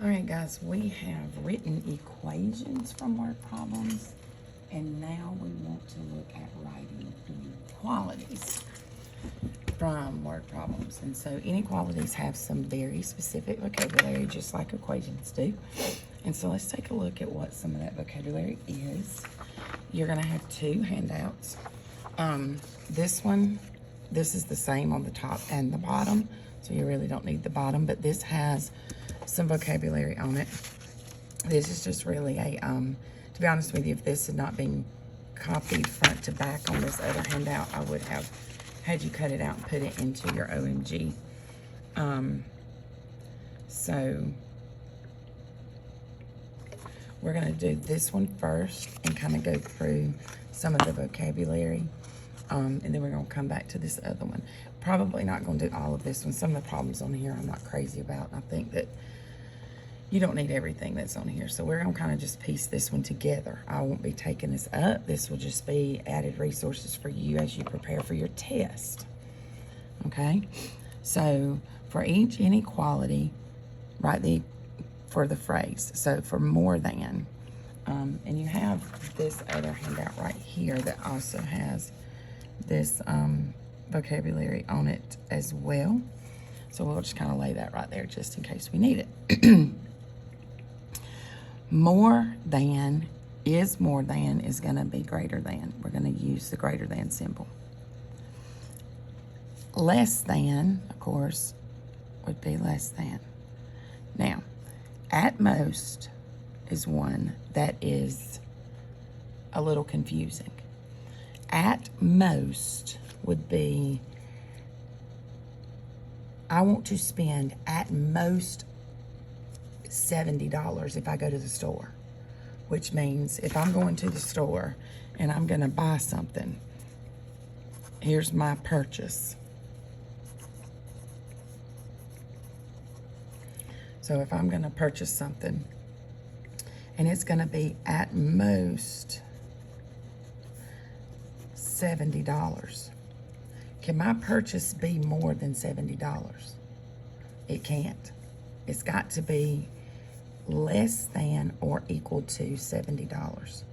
All right, guys, we have written equations from word problems, and now we want to look at writing inequalities from word problems. And so inequalities have some very specific vocabulary, just like equations do. And so let's take a look at what some of that vocabulary is. You're going to have two handouts. This is the same on the top and the bottom, so you really don't need the bottom, but this has some vocabulary on it. This is just really a, to be honest with you, if this had not been copied front to back on this other handout, I would have had you cut it out and put it into your OMG. So we're going to do this one first and kind of go through some of the vocabulary. And then we're going to come back to this other one. Probably not going to do all of this one. Some of the problems on here I'm not crazy about. I think that you don't need everything that's on here. So we're going to kind of just piece this one together. I won't be taking this up. This will just be added resources for you as you prepare for your test. Okay? So for each inequality, write for the phrase. So for more than. And you have this other handout right here that also has this vocabulary on it as well. So we'll just kind of lay that right there just in case we need it. More than is going to be greater than. We're going to use the greater than symbol. Less than, of course, would be less than. Now, at most is one that is a little confusing. At most would be, I want to spend at most $70 if I go to the store, which means if I'm going to the store and I'm going to buy something, here's my purchase. So if I'm going to purchase something and it's going to be at most $70, can my purchase be more than $70? It can't. It's got to be less than or equal to $70.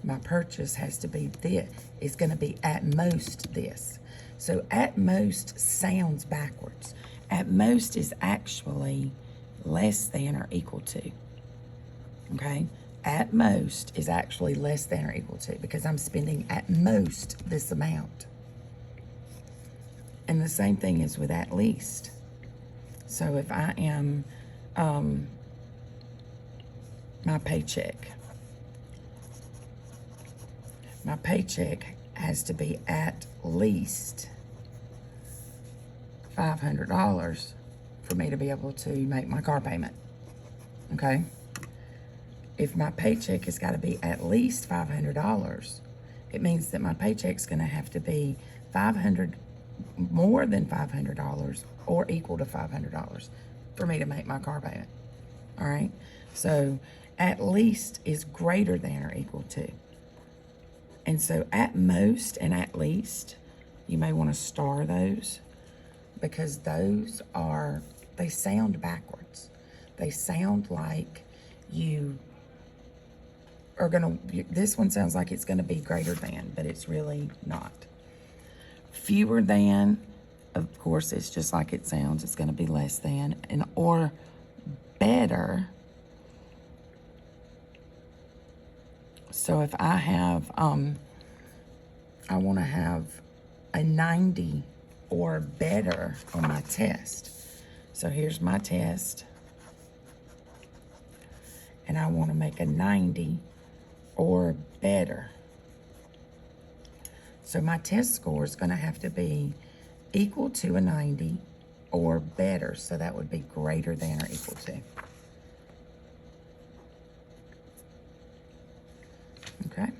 My purchase has to be this. It's going to be at most this. So at most sounds backwards. At most is actually less than or equal to. Okay? At most is actually less than or equal to, because I'm spending at most this amount. And the same thing is with at least. So if I am my paycheck has to be at least $500 for me to be able to make my car payment. Okay? If my paycheck has got to be at least $500, it means that my paycheck's going to have to be more than $500 or equal to $500 for me to make my car payment. All right? So at least is greater than or equal to. And so at most and at least, you may want to star those, because those they sound backwards. They sound like you are going to, this one sounds like it's going to be greater than, but it's really not. Fewer than, of course, it's just like it sounds. It's going to be less than. And or better. So if I have, I want to have a 90 or better on my test. So here's my test. And I want to make a 90 or better. So my test score is going to have to be equal to a 90 or better. So that would be greater than or equal to. Okay.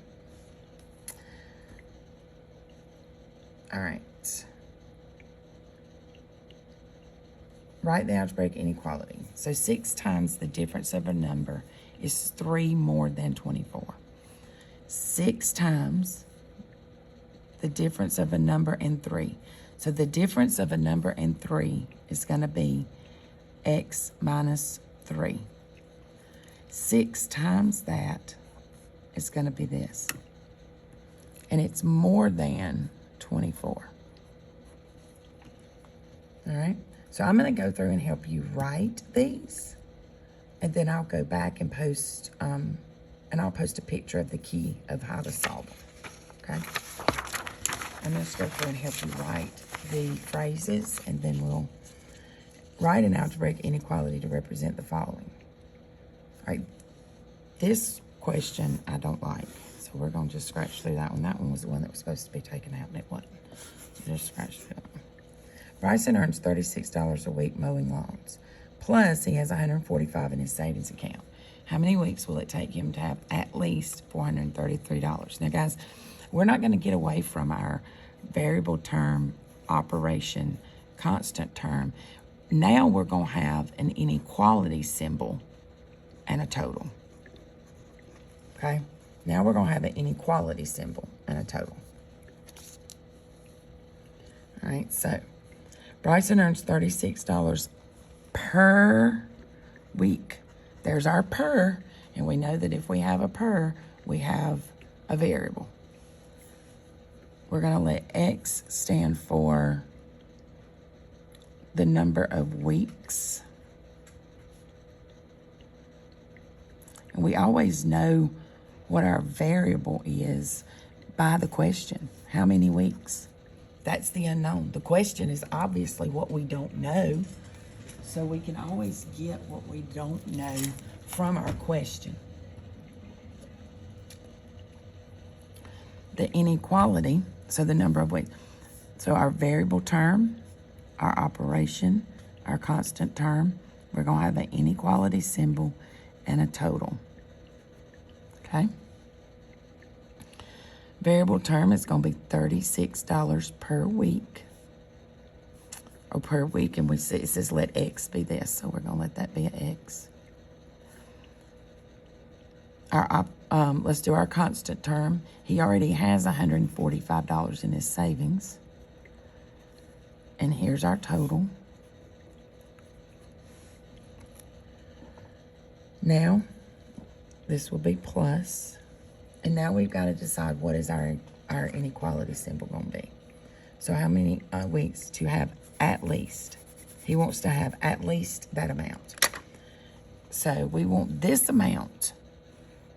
All right. Write the algebraic inequality. So 6 times the difference of a number is 3 more than 24. 6 times the difference of a number and 3. So the difference of a number and 3 is going to be x minus 3. 6 times that is going to be this. And it's more than 24. All right? So I'm going to go through and help you write these. And then I'll go back and post, and I'll post a picture of the key of how to solve them. Okay? I'm going to go through and help you write the phrases, and then we'll write an algebraic inequality to represent the following. All right. This question I don't like, so we're going to just scratch through that one. That one was the one that was supposed to be taken out, and it wasn't. So just scratch through that one. Bryson earns $36 a week mowing lawns. Plus, he has $145 in his savings account. How many weeks will it take him to have at least $433? Now, guys, we're not going to get away from our variable term, operation, constant term. Now we're going to have an inequality symbol and a total. Okay? Now we're going to have an inequality symbol and a total. All right, so Bryson earns $36 per week. There's our per, and we know that if we have a per, we have a variable. We're going to let X stand for the number of weeks. And we always know what our variable is by the question. How many weeks? That's the unknown. The question is obviously what we don't know. So we can always get what we don't know from our question. The inequality, so the number of weeks. So our variable term, our operation, our constant term, we're going to have an inequality symbol and a total. Okay? Variable term is going to be $36 per week. Or per week, and we see it says let X be this, so we're going to let that be an X. Let's do our constant term. He already has $145 in his savings. And here's our total. Now, this will be plus. And now we've got to decide what is our inequality symbol going to be. So how many weeks to have at least? He wants to have at least that amount. So we want this amount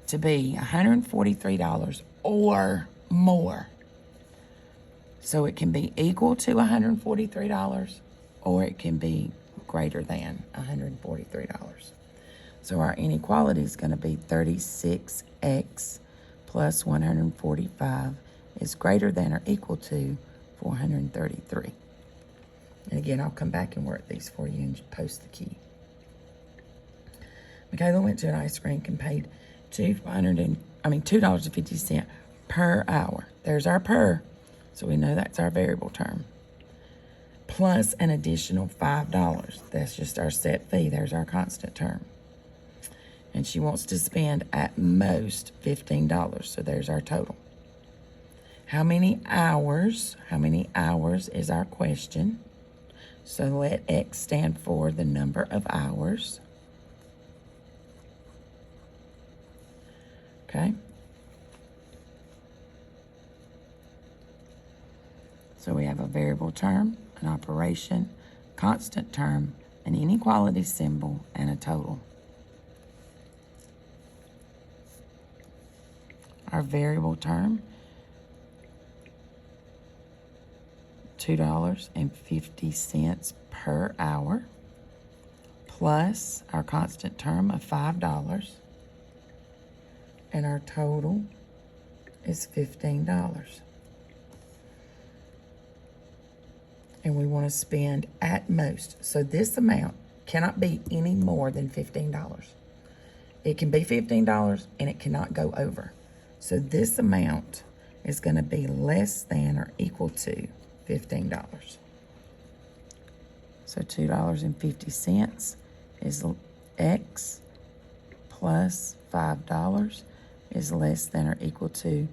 to be $143 or more. So it can be equal to $143 or it can be greater than $143. So our inequality is going to be 36x plus 145 is greater than or equal to 433. And again, I'll come back and work these for you and post the key. Michaela went to an ice rink and paid $2.50 per hour. There's our per, so we know that's our variable term. Plus an additional $5. That's just our set fee. There's our constant term. And she wants to spend at most $15. So there's our total. How many hours? How many hours is our question? So let X stand for the number of hours. Okay. So we have a variable term, an operation, constant term, an inequality symbol, and a total. Our variable term, $2.50 per hour, plus our constant term of $5, and our total is $15. And we want to spend at most. So this amount cannot be any more than $15. It can be $15 and it cannot go over. So this amount is going to be less than or equal to $15. So $2.50 is X plus $5 is less than or equal to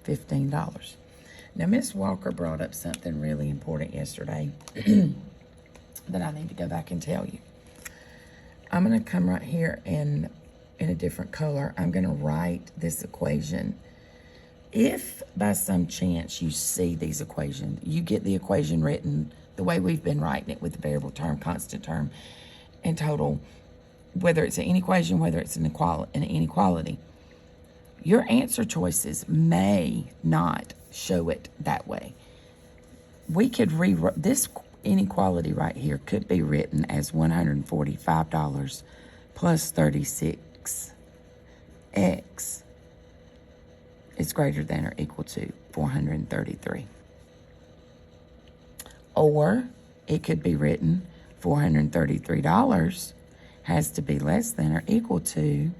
$15. Now, Miss Walker brought up something really important yesterday that I need to go back and tell you. I'm going to come right here and in a different color, I'm going to write this equation. If by some chance you see these equations, you get the equation written the way we've been writing it with the variable term, constant term, and total, whether it's an inequation, whether it's an inequality, your answer choices may not show it that way. We could rewrite this inequality right here could be written as $145 plus 36x is greater than or equal to 433. Or it could be written $433 has to be less than or equal to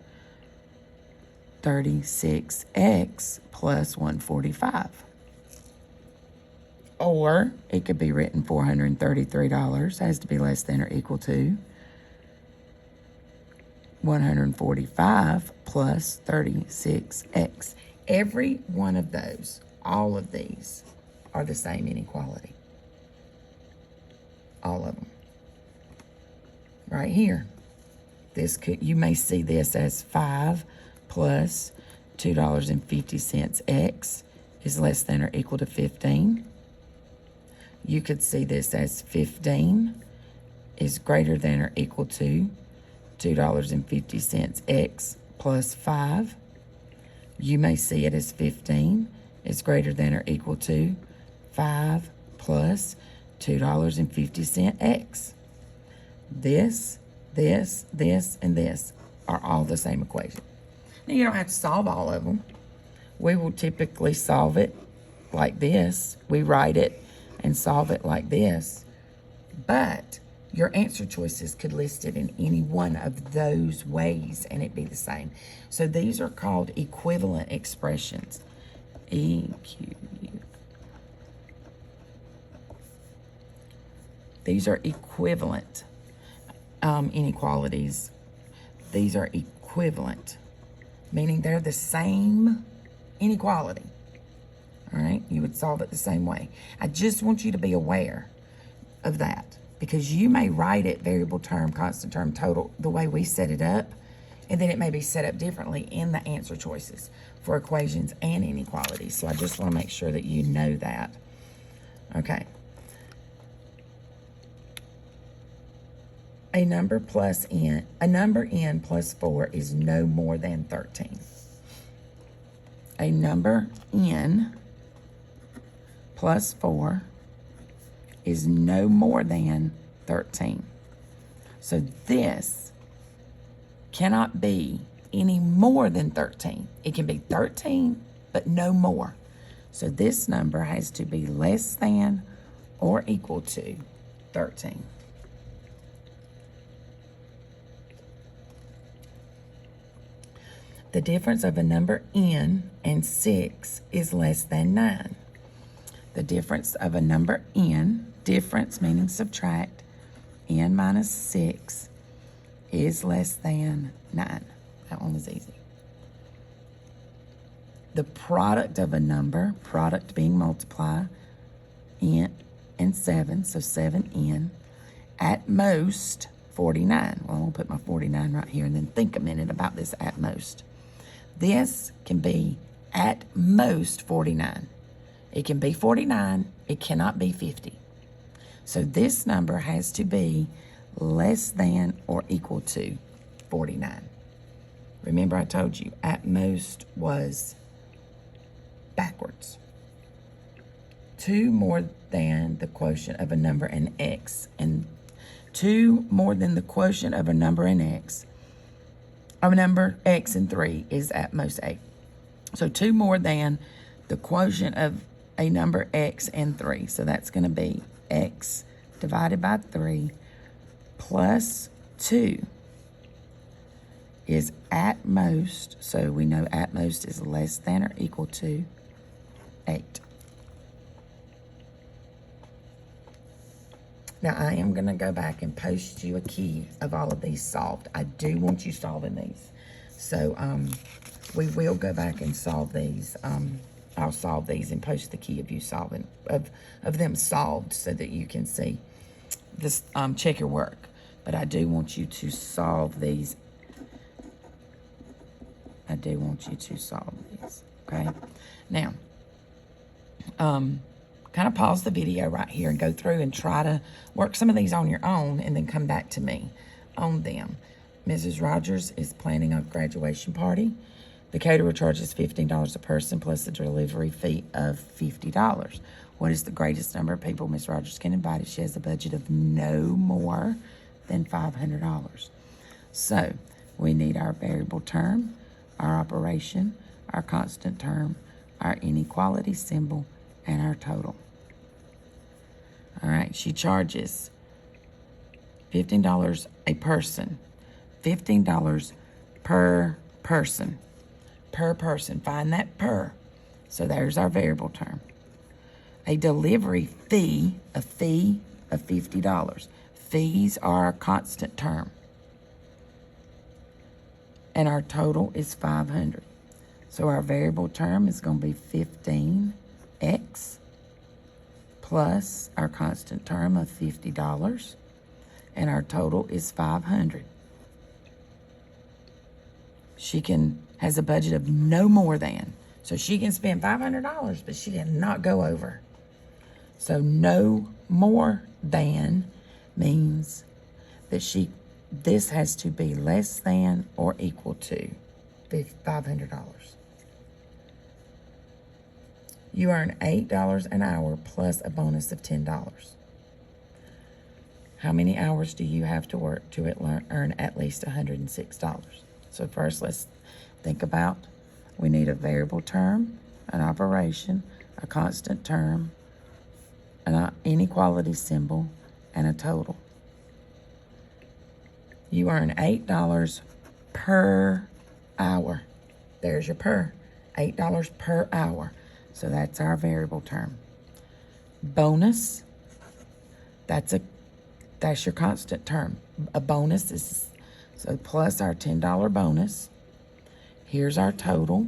36x plus 145. Or it could be written $433 has to be less than or equal to 145 plus 36x. Every one of those, all of these, are the same inequality. All of them. Right here. You may see this as 5 plus $2.50 x is less than or equal to 15. You could see this as 15 is greater than or equal to $2.50 x plus 5. You may see it as 15 is greater than or equal to 5 plus $2.50 x. This, and this are all the same equation. Now, you don't have to solve all of them. We will typically solve it like this. We write it and solve it like this. But your answer choices could list it in any one of those ways and it be the same. So these are called equivalent expressions. EQ. These are equivalent inequalities. These are equivalent, meaning they're the same inequality. All right, you would solve it the same way. I just want you to be aware of that because you may write it variable term, constant term, total, the way we set it up, and then it may be set up differently in the answer choices for equations and inequalities. So I just want to make sure that you know that. Okay. A number n plus 4 is no more than 13. A number n plus 4 is no more than 13. So this cannot be any more than 13. It can be 13, but no more. So this number has to be less than or equal to 13. The difference of a number n and 6 is less than 9. The difference of a number n, difference meaning subtract, n minus 6 is less than 9. That one was easy. The product of a number, product being multiply, n and 7, so 7n, at most 49. Well, I'm going to put my 49 right here and then think a minute about this at most. This can be at most 49. It can be 49. It cannot be 50. So this number has to be less than or equal to 49. Remember I told you at most was backwards. 2 more than the quotient of a number in x. And 2 more than the quotient of a number in x. Of a number x and 3 is at most 8. So 2 more than the quotient of a number x and 3. So that's going to be x divided by 3 plus 2 is at most. So we know at most is less than or equal to 8. Now, I am going to go back and post you a key of all of these solved. I do want you solving these. So, we will go back and solve these. I'll solve these and post the key of you solving, of them solved so that you can see this, check your work. but I do want you to solve these. I do want you to solve these, okay? Now, kind of pause the video right here and go through and try to work some of these on your own and then come back to me on them. Mrs. Rogers is planning a graduation party. The caterer charges $15 a person plus a delivery fee of $50. What is the greatest number of people Miss Rogers can invite if she has a budget of no more than $500? So we need our variable term, our operation, our constant term, our inequality symbol, and our total. All right, she charges $15 a person, $15 per person. Per person, find that per. So there's our variable term. A delivery fee, a fee of $50. Fees are our constant term. And our total is 500. So our variable term is going to be 15x plus our constant term of $50. And our total is 500. She has a budget of no more than. So she can spend $500, but she cannot go over. So no more than means that this has to be less than or equal to $500. You earn $8 an hour plus a bonus of $10. How many hours do you have to work to earn at least $106? So first, let's think about, we need a variable term, an operation, a constant term, an inequality symbol, and a total. You earn $8 per hour. There's your per. $8 per hour. So that's our variable term. Bonus, that's your constant term. A bonus is, so plus our $10 bonus. Here's our total.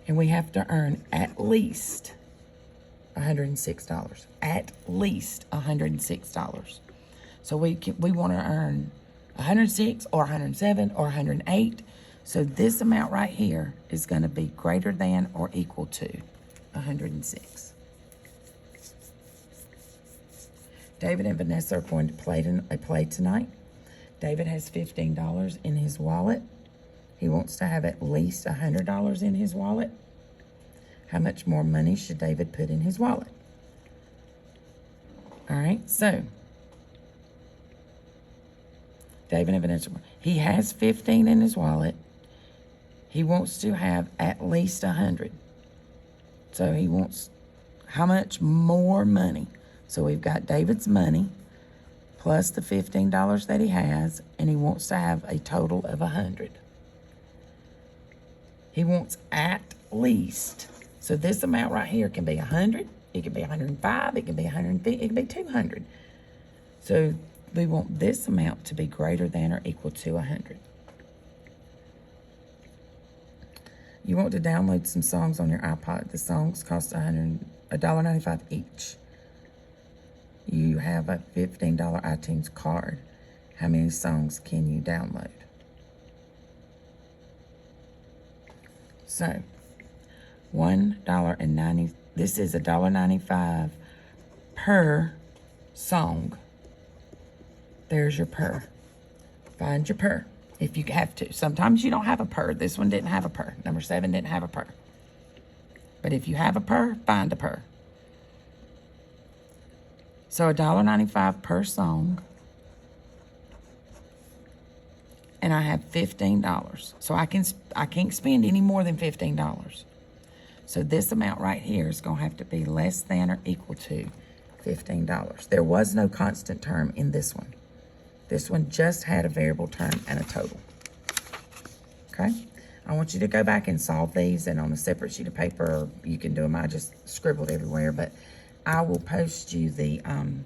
And we have to earn at least $106. At least $106. So we want to earn 106 or 107 or 108. So this amount right here is going to be greater than or equal to 106. David and Vanessa are going to play a play tonight. David has $15 in his wallet. He wants to have at least $100 in his wallet. How much more money should David put in his wallet? All right, so David and Vanessa, he has 15 in his wallet. He wants to have at least 100. So he wants how much more money? So we've got David's money plus the $15 that he has, and he wants to have a total of 100. He wants at least. So this amount right here can be 100, it can be 105, it can be 150, it can be 200. So we want this amount to be greater than or equal to 100. You want to download some songs on your iPod. The songs cost $1.95 each. You have a $15 iTunes card. How many songs can you download? So, $1.90. This is $1.95 per song. There's your per. Find your per if you have to. Sometimes you don't have a per. This one didn't have a per. Number 7 didn't have a per. But if you have a per, find a per. So $1.95 per song. And I have $15. So I can't spend any more than $15. So this amount right here is going to have to be less than or equal to $15. There was no constant term in this one. This one just had a variable term and a total. Okay? I want you to go back and solve these, and on a separate sheet of paper, or you can do them. I just scribbled everywhere, but I will post you the, I'm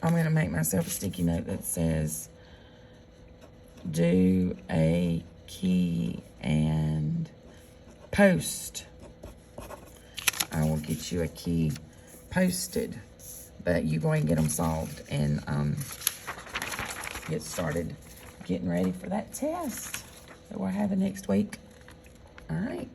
going to make myself a sticky note that says, do a key and post. I will get you a key posted but you go and get them solved and get started getting ready for that test that we're having next week. All right.